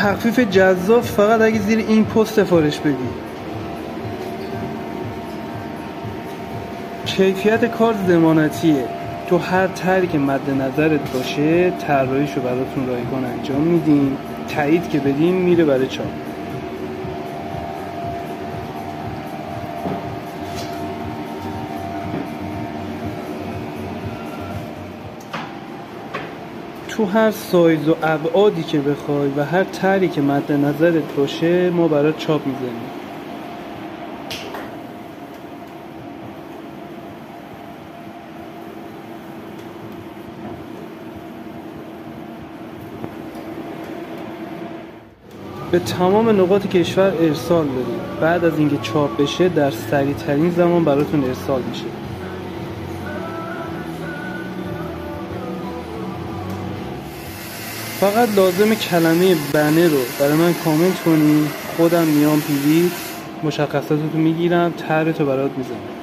تخفیف جذاب فقط اگه زیر این پست سفارش بدی. کیفیت کار ضمانتیه. تو هر طرحی که مد نظرت باشه طراحیشو براتون رایگان انجام میدیم، تایید که بدیم میره برای چاپ. تو هر سایز و ابعادی که بخوای و هر طرحی که مد نظرت باشه ما برات چاپ میزنیم. به تمام نقاط کشور ارسال داریم. بعد از اینکه چاپ بشه در سریع ترین زمان براتون ارسال میشه. فقط لازم کلمه بنر رو برای من کامنت کنی، خودم میام پیویت مشخصاتتو میگیرم، طرحتو برات میزنم.